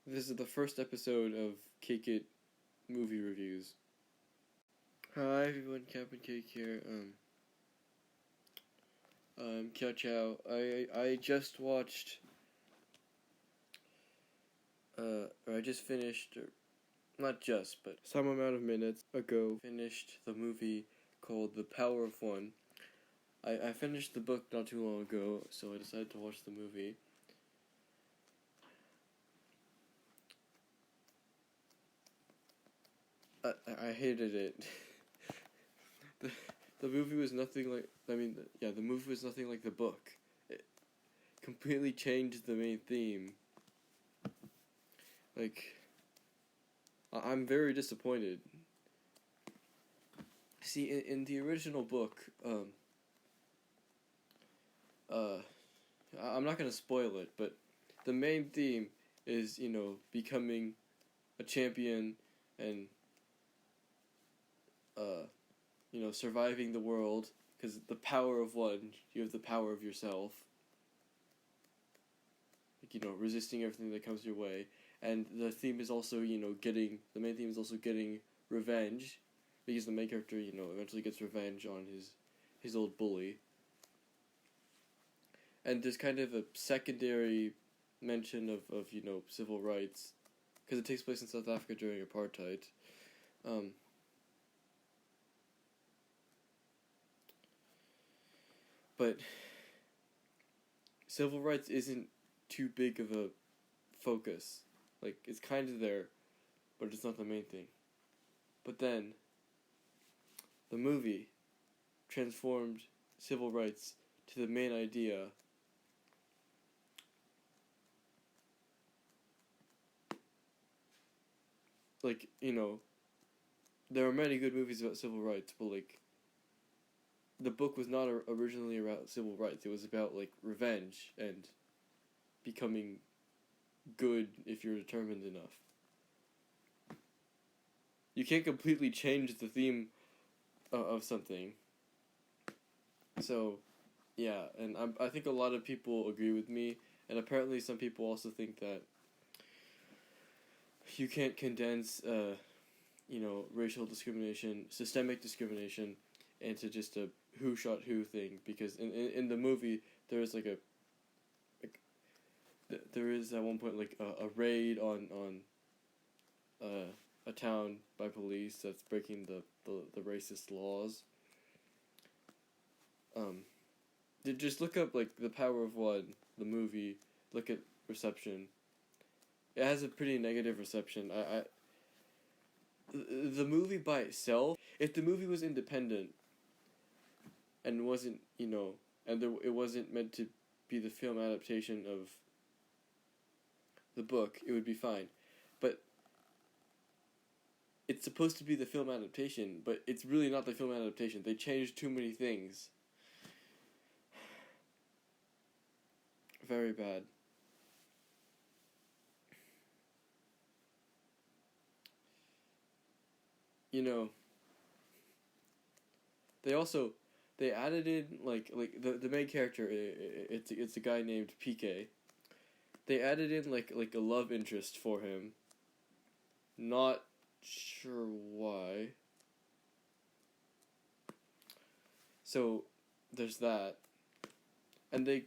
This is the first episode of Cakit movie reviews. Hi everyone, Captain Cake here. Ciao ciao. I just watched, or I just finished, or not just, but some amount of minutes ago, finished the movie called The Power of One. I finished the book not too long ago, so I decided to watch the movie. I hated it. The movie was nothing like, the movie was nothing like the book. It completely changed the main theme. I'm very disappointed. See, in the original book, I'm not gonna spoil it, but the main theme is, becoming a champion and, surviving the world, because the power of one, you have the power of yourself. Resisting everything that comes your way. And the theme is also, the main theme is also getting revenge, because the main character, eventually gets revenge on his old bully. And there's kind of a secondary mention of civil rights, because it takes place in South Africa during apartheid. But civil rights isn't too big of a focus. It's kind of there, but it's not the main thing. But then, the movie transformed civil rights to the main idea. There are many good movies about civil rights, but the book was not originally about civil rights. It was about revenge and becoming good if you're determined enough. You can't completely change the theme of something. So, yeah, and I think a lot of people agree with me, and apparently some people also think that you can't condense, racial discrimination, systemic discrimination, into just a who shot who thing, because in the movie there is there is at one point a raid on a town by police that's breaking the racist laws. Just look up The Power of One, the movie. Look at reception. It has a pretty negative reception. The movie by itself, if the movie was independent and wasn't, it wasn't meant to be the film adaptation of the book, it would be fine. But it's supposed to be the film adaptation, but it's really not the film adaptation. They changed too many things. Very bad. They added in the main character. It's a guy named PK. They added in a love interest for him. Not sure why. So there's that, and they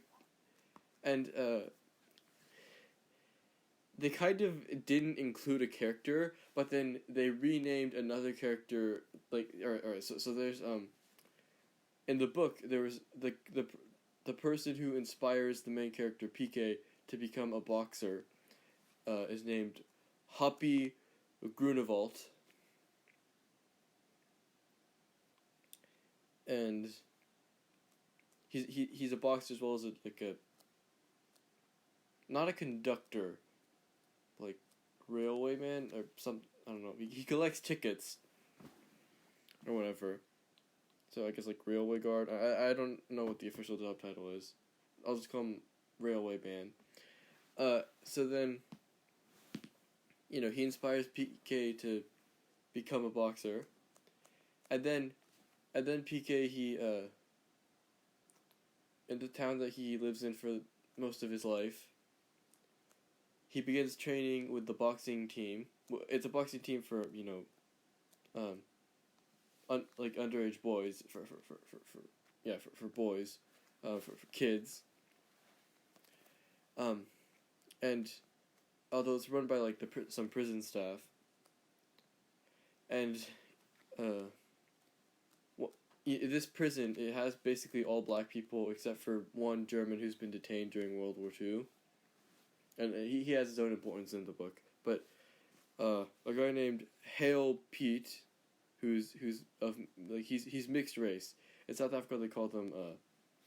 kind of didn't include a character, but then they renamed another character. Alright, so there's in the book there was the person who inspires the main character PK to become a boxer is named Happy Grunewald, and he's a boxer as well as a not a conductor, railway man or some, I don't know. He collects tickets or whatever. So I guess railway guard. I don't know what the official job title is. I'll just call him railway man. So then, he inspires PK to become a boxer, and then PK, he in the town that he lives in for most of his life, he begins training with the boxing team. It's a boxing team for like underage boys for boys, for kids. And although it's run by like some prison staff, and this prison, it has basically all black people except for one German who's been detained during World War II, and he has his own importance in the book. But a guy named Hale Pete, who's of like he's mixed race. In South Africa, they call them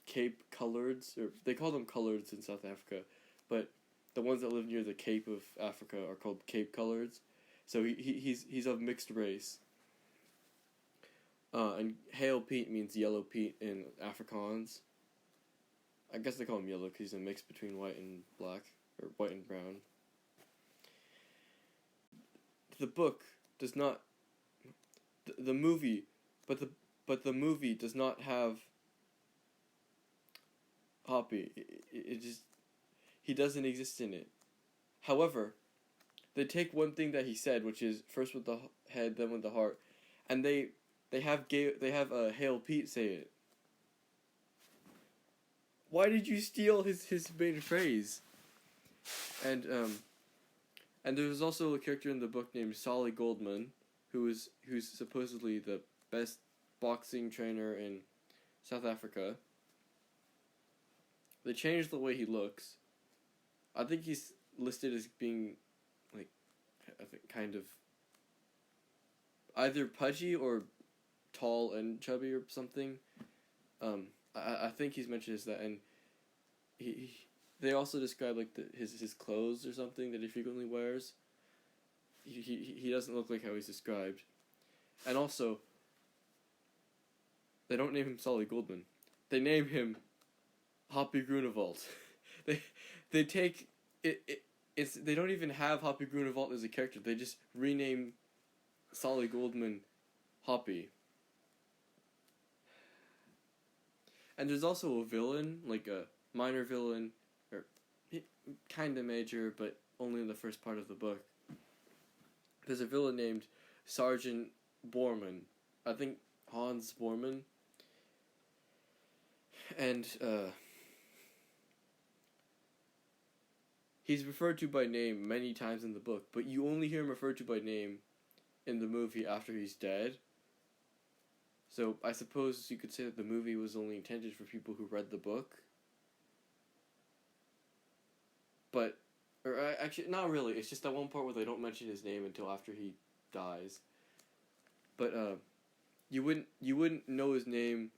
Cape Coloreds, or they call them Coloreds in South Africa, but the ones that live near the Cape of Africa are called Cape Coloreds. So he's of mixed race. And Hale Pete means yellow Pete in Afrikaans. I guess they call him yellow because he's a mix between white and black, or white and brown. The book does not. The movie, but the movie does not have Hoppy. It just, he doesn't exist in it. However, they take one thing that he said, which is first with the head, then with the heart, and they have Hale Pete say it. Why did you steal his main phrase? And there was also a character in the book named Solly Goldman, who's supposedly the best boxing trainer in South Africa. They changed the way he looks. I think he's listed as being, like, I think kind of either pudgy or tall and chubby or something. I think he's mentioned as that, and they also describe like his clothes or something that he frequently wears. He doesn't look like how he's described, and also they don't name him Solly Goldman. They name him Hoppy Grunewald. they take it. They don't even have Hoppy Grunewald as a character. They just rename Solly Goldman Hoppy. And there's also a villain, like a minor villain, or kind of major, but only in the first part of the book. There's a villain named Sergeant Borman. I think Hans Borman. And he's referred to by name many times in the book, but you only hear him referred to by name in the movie after he's dead. So I suppose you could say that the movie was only intended for people who read the book. But, or actually, not really. It's just that one part where they don't mention his name until after he dies. But you wouldn't know his name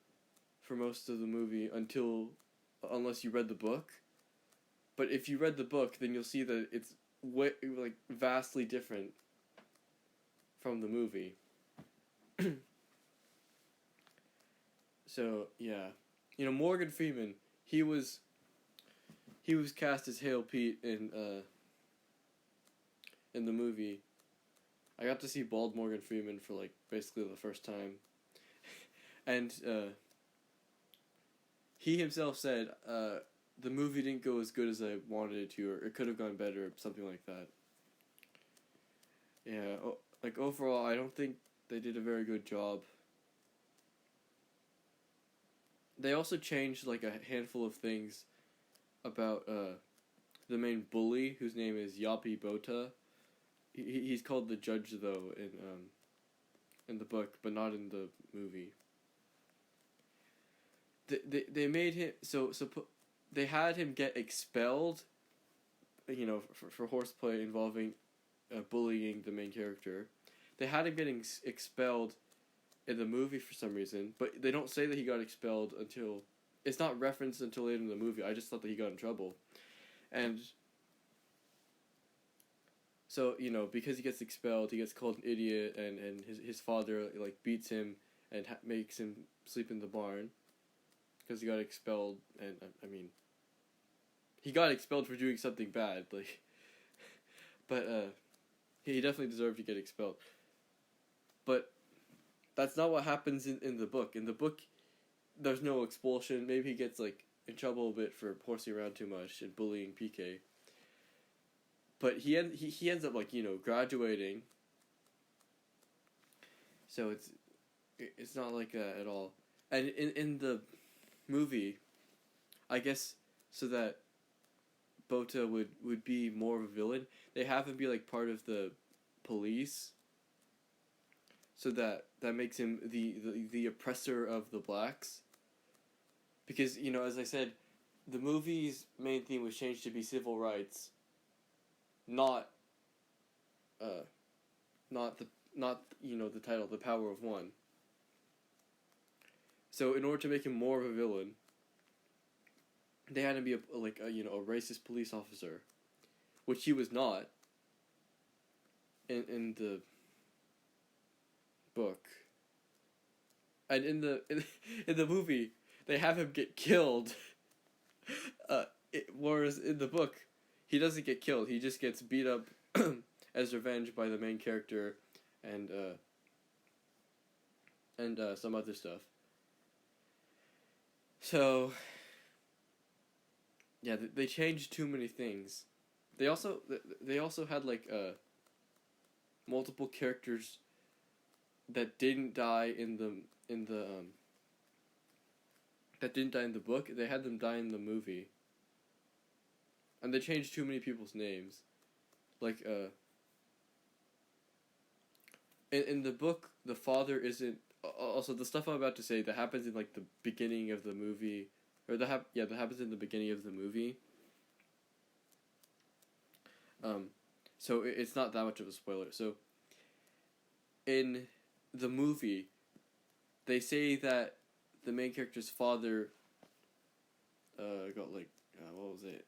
for most of the movie unless you read the book. But if you read the book, then you'll see that it's vastly different from the movie. So yeah, Morgan Freeman, he was cast as Hale Pete in the movie. I got to see bald Morgan Freeman for basically the first time, and he himself said the movie didn't go as good as I wanted it to, or it could have gone better, or something like that. Yeah, overall, I don't think they did a very good job. They also changed a handful of things about the main bully, whose name is Yapi Bota. He's called the judge though in the book, but not in the movie. They made him they had him get expelled, for horseplay involving bullying the main character. They had him getting expelled in the movie for some reason, but they don't say that he got expelled until it's not referenced until later in the movie. I just thought that he got in trouble, and so because he gets expelled, he gets called an idiot, and his father beats him and makes him sleep in the barn because he got expelled. And I mean, he got expelled for doing something bad, but he definitely deserved to get expelled. But that's not what happens in the book. In the book, there's no expulsion. Maybe he gets in trouble a bit for horsing around too much and bullying PK. but he ends up like, you know, graduating. So it's not like that at all. And in the movie, I guess so that Bota would be more of a villain, they have him be like part of the police. So that makes him the oppressor of the blacks. Because, you know, as I said, the movie's main theme was changed to be civil rights, not you know, the title, The Power of One. So in order to make him more of a villain, they had to be a racist police officer, which he was not in the book. And in the movie, they have him get killed. Whereas in the book, he doesn't get killed. He just gets beat up as revenge by the main character and some other stuff. So yeah, they changed too many things. They also had like multiple characters that didn't die in the that didn't die in the book. They had them die in the movie. And they changed too many people's names. Like in the book, the father isn't. Also, the stuff I'm about to say that happens in like the beginning of the movie, or that happens in the beginning of the movie. So it's not that much of a spoiler. So in the movie, they say that the main character's father got like what was it?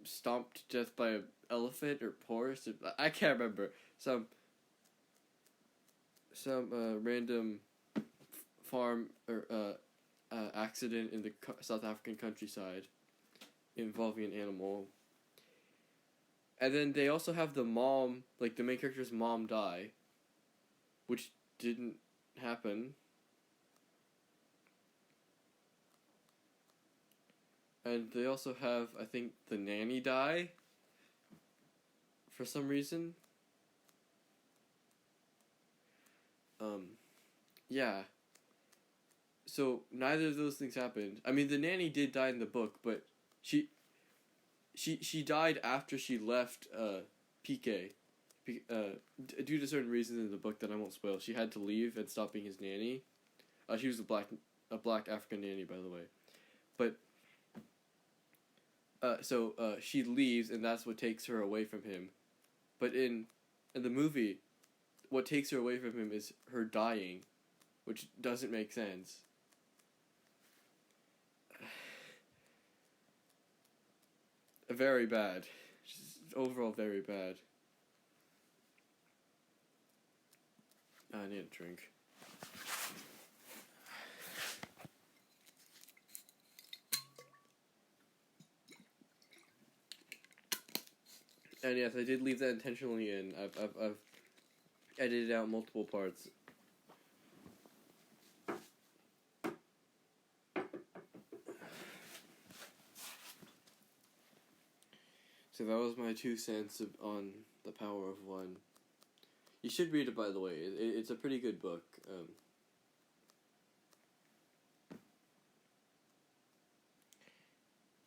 Stomped to death by an elephant or horse. I can't remember. Some random farm or accident in the South African countryside involving an animal. And then they also have the mom, like the main character's mom, die, which didn't happen. And they also have, I think, the nanny die for some reason. Yeah. So neither of those things happened. I mean, the nanny did die in the book, but she died after she left PK. Due to certain reasons in the book that I won't spoil, she had to leave and stop being his nanny. She was a black African nanny, by the way. But so she leaves, and that's what takes her away from him. But in the movie, what takes her away from him is her dying, which doesn't make sense. Very bad. Just overall very bad. I need a drink. And yes, I did leave that intentionally in. I've edited out multiple parts. So that was my 2 cents on The Power of One. You should read it, by the way. It's a pretty good book.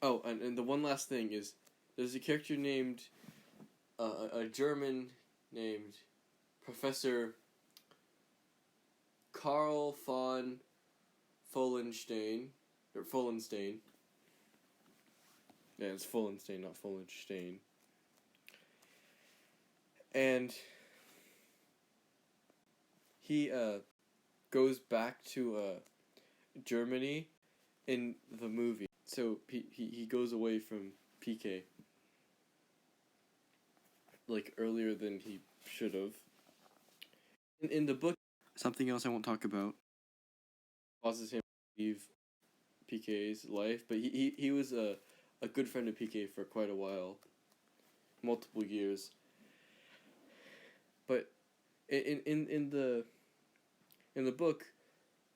Oh, and the one last thing is, there's a character named, a German named Professor Karl von Follenstein, or Follenstein. Yeah, it's Follenstein, not Follenstein. And he goes back to Germany in the movie. So he goes away from PK like earlier than he should have. In the book, something else I won't talk about causes him to leave PK's life, but he was a good friend of PK for quite a while, multiple years. But in the book,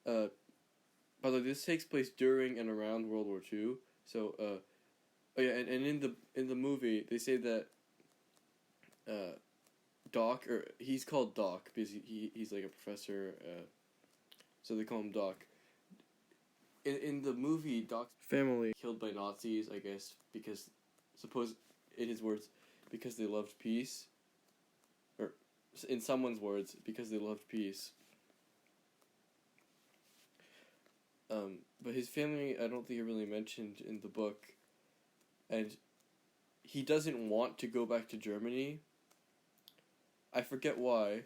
by the way, this takes place during and around World War II. So Oh yeah, and in the movie they say that Doc, or he's called Doc because he's like a professor, so they call him Doc. In the movie, Doc's family killed by Nazis, I guess, because in his words, because they loved peace, or in someone's words, because they loved peace. But his family, I don't think, are really mentioned in the book, and he doesn't want to go back to Germany. I forget why,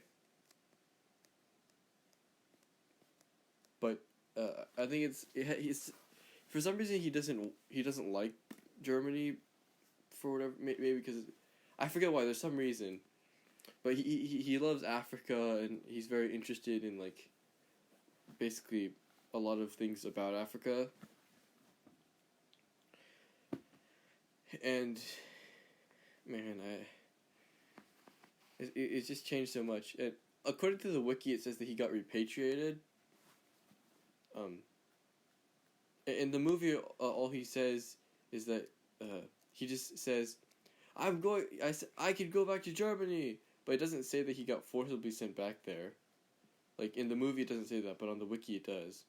but I think he's for some reason he doesn't like Germany, for whatever, maybe because I forget why. There's some reason, but he loves Africa, and he's very interested in like basically a lot of things about Africa. And man, it's just changed so much. And according to the wiki, it says that he got repatriated. In the movie, all he says is that he just says, I could go back to Germany," but it doesn't say that he got forcibly sent back there. Like in the movie, it doesn't say that, but on the wiki, it does.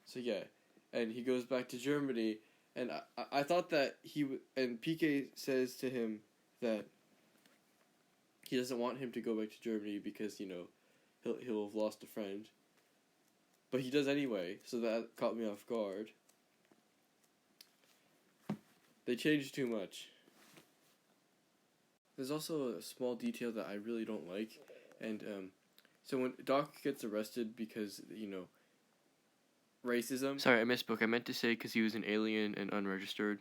So yeah, and he goes back to Germany, and I thought that and PK says to him that he doesn't want him to go back to Germany because he'll have lost a friend. But he does anyway, so that caught me off guard. They changed too much. There's also a small detail that I really don't like, and so when Doc gets arrested because racism. Sorry, I misspoke. I meant to say because he was an alien and unregistered.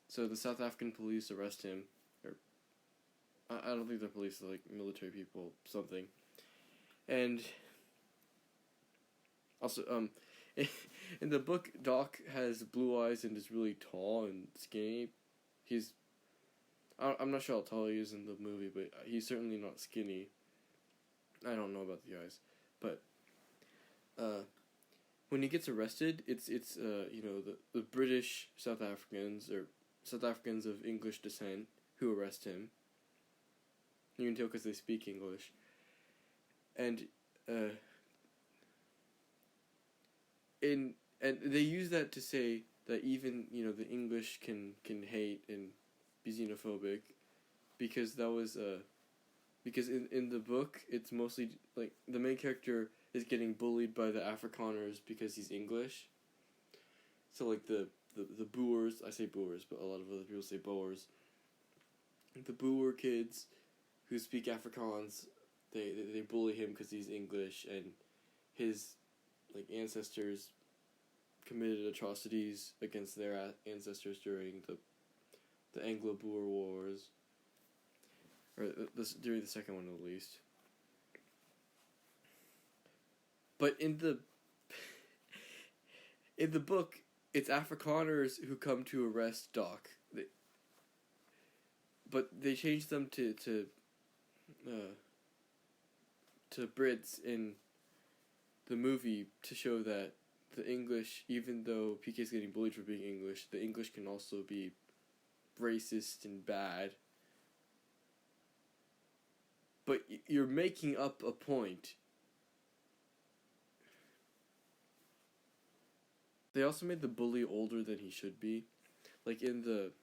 So the South African police arrest him, or I don't think they're police, they're like military people, something, and also in the book, Doc has blue eyes and is really tall and skinny. I'm not sure how tall he is in the movie, but he's certainly not skinny. I don't know about the eyes, but when he gets arrested, it's the British South Africans, or South Africans of English descent, who arrest him. You can tell because they speak English, and they use that to say that even the English can hate and be xenophobic, because that was because in the book it's mostly like the main character is getting bullied by the Afrikaners because he's English. So like the Boers, I say Boers, but a lot of other people say Boers. The Boer kids who speak Afrikaans, they bully him because he's English, and his like ancestors committed atrocities against their ancestors during the Anglo-Boer Wars, or during the second one at least. But in the book, it's Afrikaners who come to arrest Doc. But they changed them to Brits in the movie to show that the English, even though PK's getting bullied for being English, the English can also be racist and bad. But you're making up a point. They also made the bully older than he should be. Like in the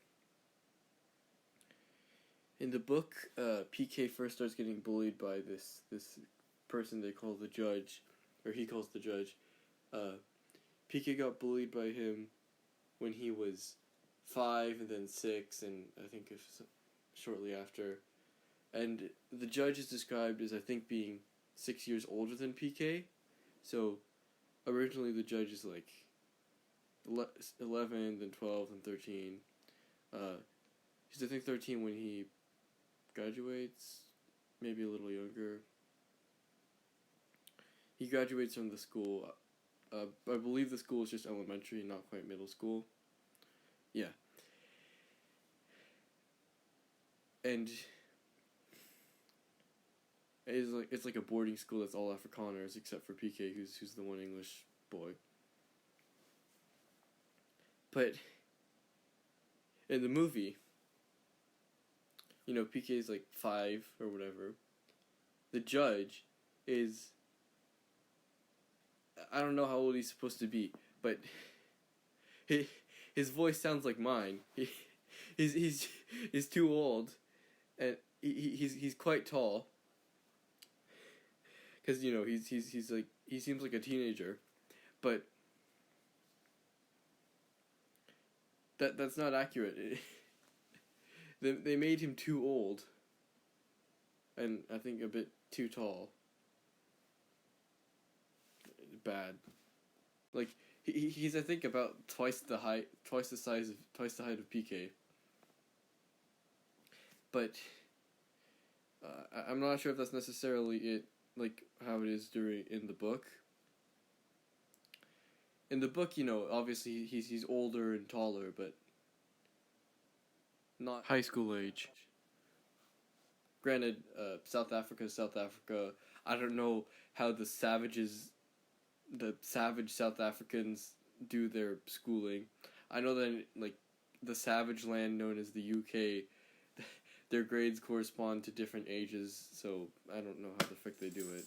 book, PK first starts getting bullied by this person they call the judge, or he calls the judge. PK got bullied by him when he was 5 and then 6, and I think shortly after. And the judge is described as, I think, being 6 years older than PK. So originally the judge is like 11, then 12, and 13. He's I think 13 when he graduates, maybe a little younger. He graduates from the school. I believe the school is just elementary, not quite middle school. Yeah. And it's like a boarding school that's all Afrikaners except for PK, who's the one English boy. But in the movie, PK is like 5 or whatever. The judge is, I don't know how old he's supposed to be, but his voice sounds like mine. He's too old, and he's quite tall. Because he's like, he seems like a teenager, but that's not accurate. They made him too old, and I think a bit too tall. Bad. Like he's I think about twice the height of PK. But I'm not sure if that's necessarily it, like how it is in the book. In the book, obviously he's older and taller, but not high school age. Granted, South Africa. I don't know how the savage South Africans do their schooling. I know that like the savage land known as the UK, their grades correspond to different ages, so I don't know how the frick they do it.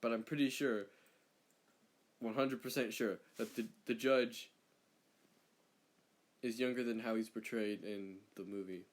But I'm pretty sure, 100% sure, that the judge is younger than how he's portrayed in the movie.